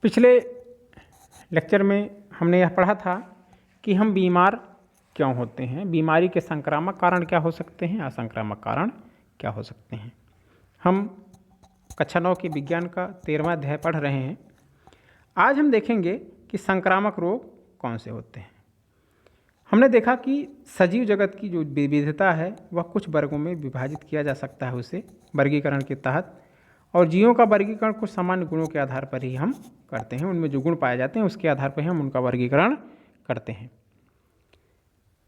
पिछले लेक्चर में हमने यह पढ़ा था कि हम बीमार क्यों होते हैं, बीमारी के संक्रामक कारण क्या हो सकते हैं, असंक्रामक कारण क्या हो सकते हैं। हम कक्षा 9 के विज्ञान का 13वां अध्याय पढ़ रहे हैं। आज हम देखेंगे कि संक्रामक रोग कौन से होते हैं। हमने देखा कि सजीव जगत की जो विविधता है वह कुछ वर्गों में विभाजित किया जा सकता है उसे वर्गीकरण के तहत, और जीवों का वर्गीकरण कुछ सामान्य गुणों के आधार पर ही हम करते हैं। उनमें जो गुण पाए जाते हैं उसके आधार पर ही हम उनका वर्गीकरण करते हैं।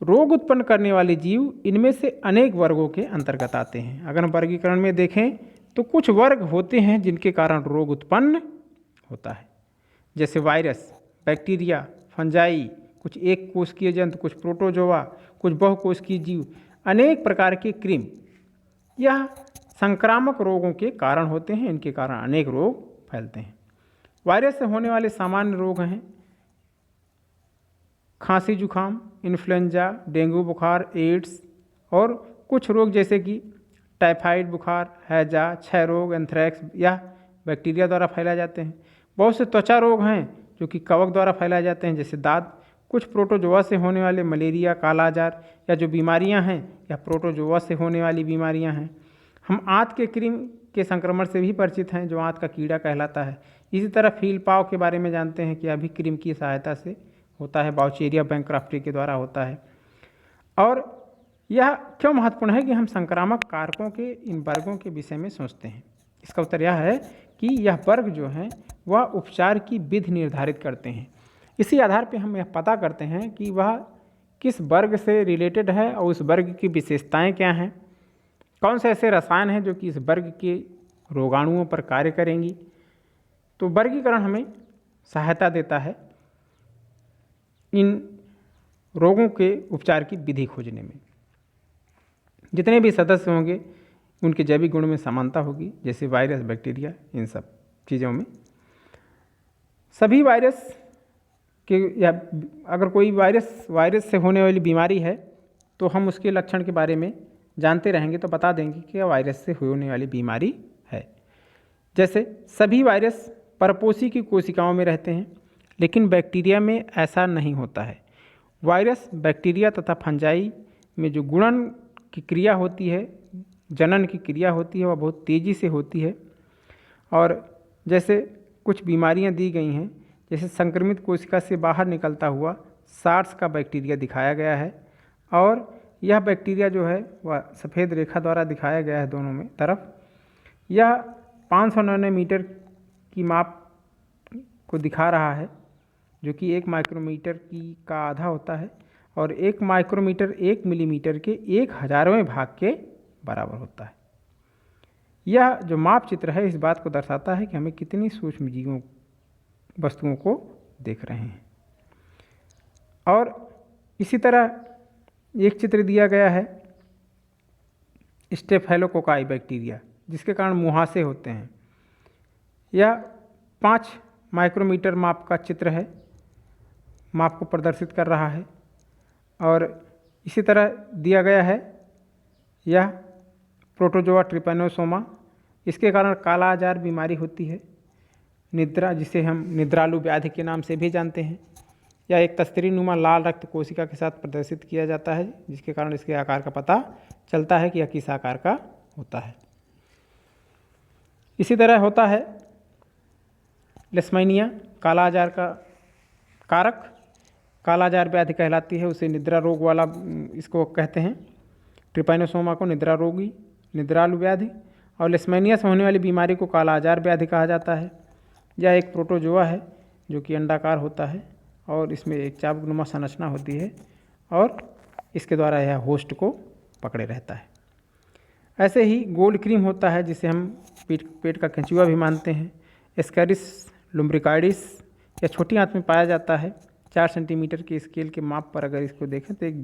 रोग उत्पन्न करने वाले जीव इनमें से अनेक वर्गों के अंतर्गत आते हैं। अगर हम वर्गीकरण में देखें तो कुछ वर्ग होते हैं जिनके कारण रोग उत्पन्न होता है, जैसे वायरस, बैक्टीरिया, फंजाई, कुछ एक कोशिकीय जंतु, कुछ प्रोटोजोआ, कुछ बहुकोशिकीय जीव, अनेक प्रकार के कृमि। यह संक्रामक रोगों के कारण होते हैं। इनके कारण अनेक रोग फैलते हैं। वायरस से होने वाले सामान्य रोग हैं खांसी, जुखाम, इन्फ्लुएंजा, डेंगू बुखार, एड्स, और कुछ रोग जैसे कि टाइफाइड बुखार, हैजा, क्षय रोग, एंथ्रेक्स यह बैक्टीरिया द्वारा फैलाए जाते हैं। बहुत से त्वचा रोग हैं जो कि कवक द्वारा फैलाए जाते हैं, जैसे दाद। कुछ प्रोटोजोआ से होने वाले मलेरिया, कालाजार या जो बीमारियां हैं यह प्रोटोजोआ से होने वाली बीमारियां हैं। हम आंत के कृमि के संक्रमण से भी परिचित हैं, जो आंत का कीड़ा कहलाता है। इसी तरह फीलपाव के बारे में जानते हैं कि यह भी कृमि की सहायता से होता है, बाउचेरिया बैंक्रफ्टी के द्वारा होता है। और यह क्यों महत्वपूर्ण है कि हम संक्रामक कारकों के इन वर्गों के विषय में सोचते हैं। इसका उत्तर यह है कि यह वर्ग जो हैं वह उपचार की विधि निर्धारित करते हैं। इसी आधार पर हम यह पता करते हैं कि वह किस वर्ग से रिलेटेड है और उस वर्ग की विशेषताएं क्या हैं, कौन से ऐसे रसायन हैं जो कि इस वर्ग के रोगाणुओं पर कार्य करेंगी। तो वर्गीकरण हमें सहायता देता है इन रोगों के उपचार की विधि खोजने में। जितने भी सदस्य होंगे उनके जैविक गुण में समानता होगी, जैसे वायरस, बैक्टीरिया, इन सब चीज़ों में। सभी वायरस के या अगर कोई वायरस से होने वाली बीमारी है तो हम उसके लक्षण के बारे में जानते रहेंगे तो बता देंगे कि यह वायरस से होने वाली बीमारी है। जैसे सभी वायरस परपोषी की कोशिकाओं में रहते हैं, लेकिन बैक्टीरिया में ऐसा नहीं होता है। वायरस, बैक्टीरिया तथा फंजाई में जो गुणन की क्रिया होती है, जनन की क्रिया होती है, वह बहुत तेज़ी से होती है। और जैसे कुछ बीमारियां दी गई हैं, जैसे संक्रमित कोशिका से बाहर निकलता हुआ सार्स का बैक्टीरिया दिखाया गया है, और यह बैक्टीरिया जो है वह सफ़ेद रेखा द्वारा दिखाया गया है दोनों में तरफ। यह 500 नैनोमीटर की माप को दिखा रहा है, जो कि 1 माइक्रोमीटर का आधा होता है, और 1 माइक्रोमीटर 1 मिलीमीटर के 1,000वें भाग के बराबर होता है। यह जो माप चित्र है इस बात को दर्शाता है कि हमें कितनी सूक्ष्म जीवों वस्तुओं को देख रहे हैं। और इसी तरह एक चित्र दिया गया है स्टेफेलोकोकाई बैक्टीरिया, जिसके कारण मुहासे होते हैं। यह 5 माइक्रोमीटर माप का चित्र है, माप को प्रदर्शित कर रहा है। और इसी तरह दिया गया है यह प्रोटोजोआ ट्रिपैनोसोमा, इसके कारण कालाजार बीमारी होती है, निद्रा, जिसे हम निद्रालु व्याधि के नाम से भी जानते हैं। यह एक तस्तरी नुमा लाल रक्त कोशिका के साथ प्रदर्शित किया जाता है, जिसके कारण इसके आकार का पता चलता है कि यह किस आकार का होता है। इसी तरह होता है लेशमैनिया, कालाजार का कारक, कालाजार व्याधि कहलाती है, उसे निद्रा रोग वाला इसको कहते हैं। ट्रिपैनोसोमा को निद्रा रोगी, निद्रालु व्याधि, और लेशमैनिया से होने वाली बीमारी को कालाजार व्याधि कहा जाता है। यह एक प्रोटोजोआ है जो कि अंडाकार होता है, और इसमें एक चाबुकनुमा संरचना होती है, और इसके द्वारा यह होस्ट को पकड़े रहता है। ऐसे ही गोल्ड क्रीम होता है, जिसे हम पेट का केंचुआ भी मानते हैं। एस्कैरिस लुम्ब्रिकाइडिस यह छोटी आंत में पाया जाता है। 4 सेंटीमीटर के स्केल के माप पर अगर इसको देखें तो एक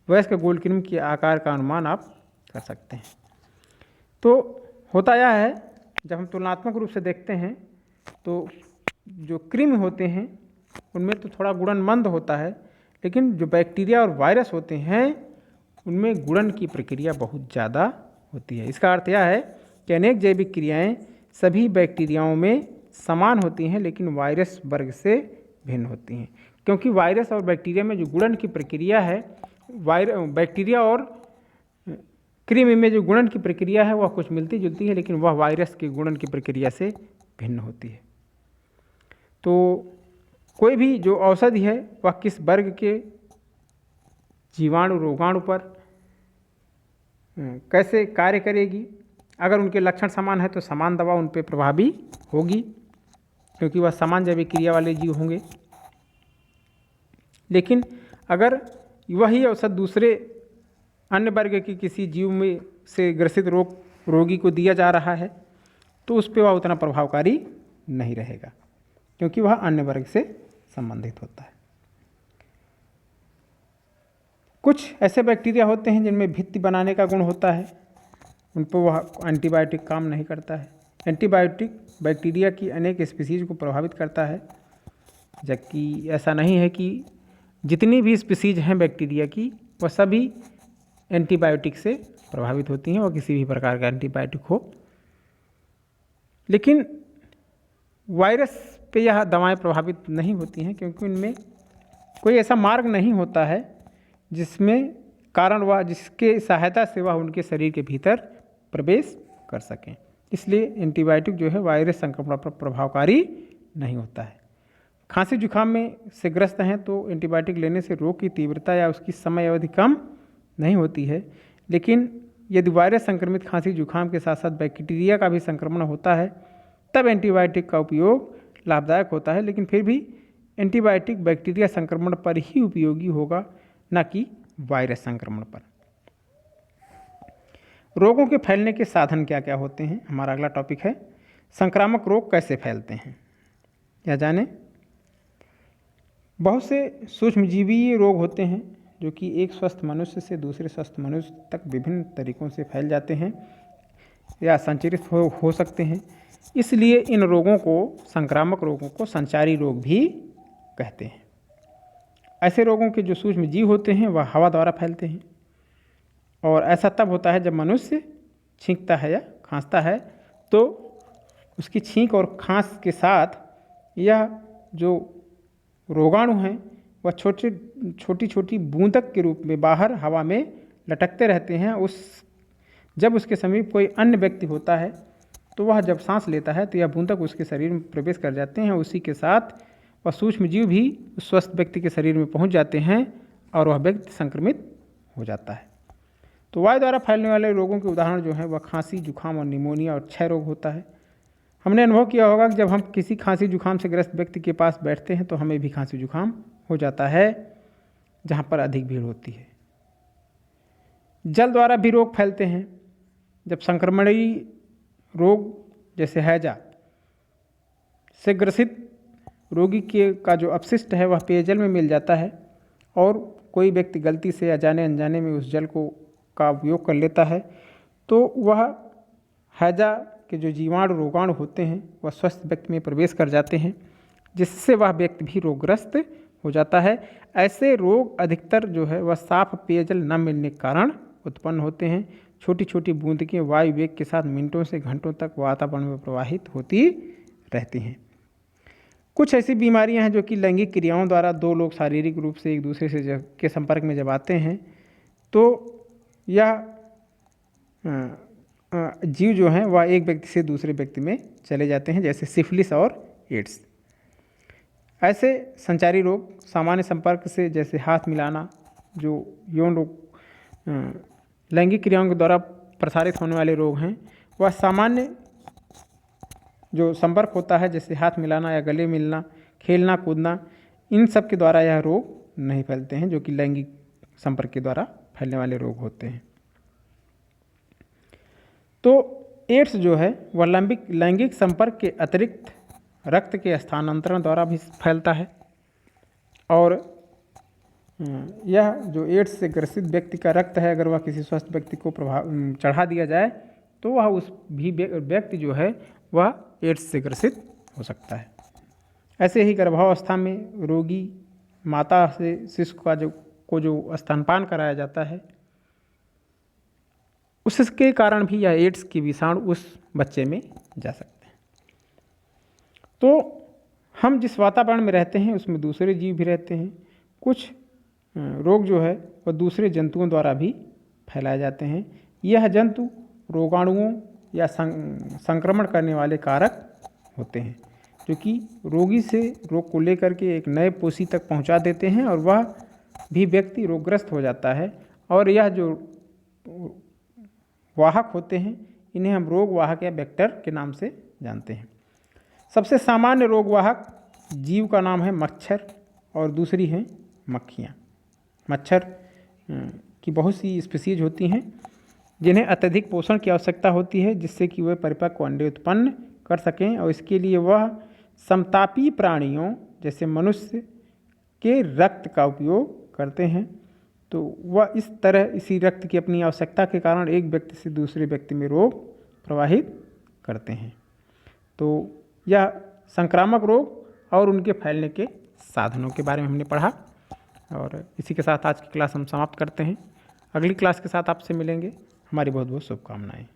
वयस्क गोल्ड क्रीम के आकार का अनुमान आप कर सकते हैं। तो होता यह है, जब हम तुलनात्मक रूप से देखते हैं तो जो कृमि होते हैं उनमें तो थोड़ा गुणनमंद होता है, लेकिन जो बैक्टीरिया और वायरस होते हैं उनमें गुणन की प्रक्रिया बहुत ज़्यादा होती है। इसका अर्थ यह है कि अनेक जैविक क्रियाएं सभी बैक्टीरियाओं में समान होती हैं लेकिन वायरस वर्ग से भिन्न होती हैं, क्योंकि वायरस और बैक्टीरिया में जो गुणन की प्रक्रिया है, बैक्टीरिया और कृमि में जो गुणन की प्रक्रिया है वह कुछ मिलती जुलती है, लेकिन वह वायरस के गुणन की प्रक्रिया से भिन्न होती है। तो कोई भी जो औषधि है वह किस वर्ग के जीवाणु रोगाणु पर कैसे कार्य करेगी, अगर उनके लक्षण समान है तो समान दवा उन पर प्रभावी होगी, क्योंकि वह समान जैविक क्रिया वाले जीव होंगे। लेकिन अगर वही औषध दूसरे अन्य वर्ग के किसी जीव में से ग्रसित रोगी को दिया जा रहा है तो उस पर वह उतना प्रभावकारी नहीं रहेगा, क्योंकि वह अन्य वर्ग से संबंधित होता है। कुछ ऐसे बैक्टीरिया होते हैं जिनमें भित्ति बनाने का गुण होता है, उन पर वह एंटीबायोटिक काम नहीं करता है। एंटीबायोटिक बैक्टीरिया की अनेक स्पीसीज को प्रभावित करता है, जबकि ऐसा नहीं है कि जितनी भी स्पीसीज हैं बैक्टीरिया की वह सभी एंटीबायोटिक से प्रभावित होती हैं, और किसी भी प्रकार का एंटीबायोटिक हो। लेकिन वायरस पे यह दवाएं प्रभावित नहीं होती हैं, क्योंकि उनमें कोई ऐसा मार्ग नहीं होता है जिसमें कारण वह जिसके सहायता से वह उनके शरीर के भीतर प्रवेश कर सकें। इसलिए एंटीबायोटिक जो है वायरस संक्रमण पर प्रभावकारी नहीं होता है। खांसी जुकाम में से ग्रस्त हैं तो एंटीबायोटिक लेने से रोग की तीव्रता या उसकी समय अवधि कम नहीं होती है, लेकिन यदि वायरस संक्रमित खांसी जुकाम के साथ साथ बैक्टीरिया का भी संक्रमण होता है तब एंटीबायोटिक का उपयोग लाभदायक होता है। लेकिन फिर भी एंटीबायोटिक बैक्टीरिया संक्रमण पर ही उपयोगी होगा, न कि वायरस संक्रमण पर। रोगों के फैलने के साधन क्या क्या होते हैं, हमारा अगला टॉपिक है संक्रामक रोग कैसे फैलते हैं। या जाने बहुत से सूक्ष्मजीवीय रोग होते हैं जो कि एक स्वस्थ मनुष्य से दूसरे स्वस्थ मनुष्य तक विभिन्न तरीकों से फैल जाते हैं या संचरित हो सकते हैं। इसलिए इन रोगों को, संक्रामक रोगों को संचारी रोग भी कहते हैं। ऐसे रोगों के जो सूक्ष्म जीव होते हैं वह हवा द्वारा फैलते हैं, और ऐसा तब होता है जब मनुष्य छींकता है या खांसता है तो उसकी छींक और खांस के साथ यह जो रोगाणु हैं वह छोटी छोटी बूंदक के रूप में बाहर हवा में लटकते रहते हैं। जब उसके समीप कोई अन्य व्यक्ति होता है तो वह जब सांस लेता है तो यह बूंदक उसके शरीर में प्रवेश कर जाते हैं। उसी के साथ वह सूक्ष्म जीव भी उस स्वस्थ व्यक्ति के शरीर में पहुंच जाते हैं और वह व्यक्ति संक्रमित हो जाता है। तो वायु द्वारा फैलने वाले रोगों के उदाहरण जो है वह खांसी, जुकाम और निमोनिया और क्षय रोग होता है। हमने अनुभव किया होगा कि जब हम किसी खांसी जुकाम से ग्रस्त व्यक्ति के पास बैठते हैं तो हमें भी खांसी जुकाम हो जाता है जहाँ पर अधिक भीड़ होती है। जल द्वारा भी रोग फैलते हैं। जब संक्रमणीय रोग जैसे हैजा से ग्रसित रोगी का जो अपशिष्ट है वह पेयजल में मिल जाता है और कोई व्यक्ति गलती से अजाने अनजाने में उस जल का उपयोग कर लेता है तो वह हैजा के जो जीवाणु रोगाणु होते हैं वह स्वस्थ व्यक्ति में प्रवेश कर जाते हैं, जिससे वह व्यक्ति भी रोगग्रस्त हो जाता है। ऐसे रोग अधिकतर जो है वह साफ पेयजल न मिलने के कारण उत्पन्न होते हैं। छोटी छोटी बूंदकें वायु वेग के साथ मिनटों से घंटों तक वातावरण में प्रवाहित होती रहती हैं। कुछ ऐसी बीमारियां हैं जो कि लैंगिक क्रियाओं द्वारा दो लोग शारीरिक रूप से एक दूसरे से के संपर्क में जब आते हैं तो यह जीव जो हैं वह एक व्यक्ति से दूसरे व्यक्ति में चले जाते हैं, जैसे सिफिलिस और एड्स। ऐसे संचारी रोग सामान्य संपर्क से, जैसे हाथ मिलाना, जो यौन रोग लैंगिक क्रियाओं के द्वारा प्रसारित होने वाले रोग हैं, वह सामान्य जो संपर्क होता है जैसे हाथ मिलाना या गले मिलना, खेलना कूदना, इन सब के द्वारा यह रोग नहीं फैलते हैं, जो कि लैंगिक संपर्क के द्वारा फैलने वाले रोग होते हैं। तो एड्स जो है वह लैंगिक संपर्क के अतिरिक्त रक्त के स्थानांतरण द्वारा भी फैलता है, और यह जो एड्स से ग्रसित व्यक्ति का रक्त है अगर वह किसी स्वस्थ व्यक्ति को चढ़ा दिया जाए तो वह उस भी व्यक्ति जो है वह एड्स से ग्रसित हो सकता है। ऐसे ही गर्भावस्था में रोगी माता से शिशु का जो स्तनपान कराया जाता है उसके कारण भी यह एड्स की विषाणु उस बच्चे में जा सकते हैं। तो हम जिस वातावरण में रहते हैं उसमें दूसरे जीव भी रहते हैं। कुछ रोग जो है वह दूसरे जंतुओं द्वारा भी फैलाए जाते हैं। यह जंतु रोगाणुओं या संक्रमण करने वाले कारक होते हैं, जो कि रोगी से रोग को लेकर के एक नए पोषी तक पहुंचा देते हैं और वह भी व्यक्ति रोगग्रस्त हो जाता है। और यह जो वाहक होते हैं इन्हें हम रोग वाहक या वेक्टर के नाम से जानते हैं। सबसे सामान्य रोगवाहक जीव का नाम है मच्छर और दूसरी है मक्खियाँ। मच्छर की बहुत सी स्पीसीज होती हैं जिन्हें अत्यधिक पोषण की आवश्यकता होती है, जिससे कि वे परिपक्व अंडे उत्पन्न कर सकें, और इसके लिए वह समतापी प्राणियों जैसे मनुष्य के रक्त का उपयोग करते हैं। तो वह इस तरह इसी रक्त की अपनी आवश्यकता के कारण एक व्यक्ति से दूसरे व्यक्ति में रोग प्रवाहित करते हैं। तो यह संक्रामक रोग और उनके फैलने के साधनों के बारे में हमने पढ़ा, और इसी के साथ आज की क्लास हम समाप्त करते हैं। अगली क्लास के साथ आपसे मिलेंगे। हमारी बहुत बहुत शुभकामनाएं।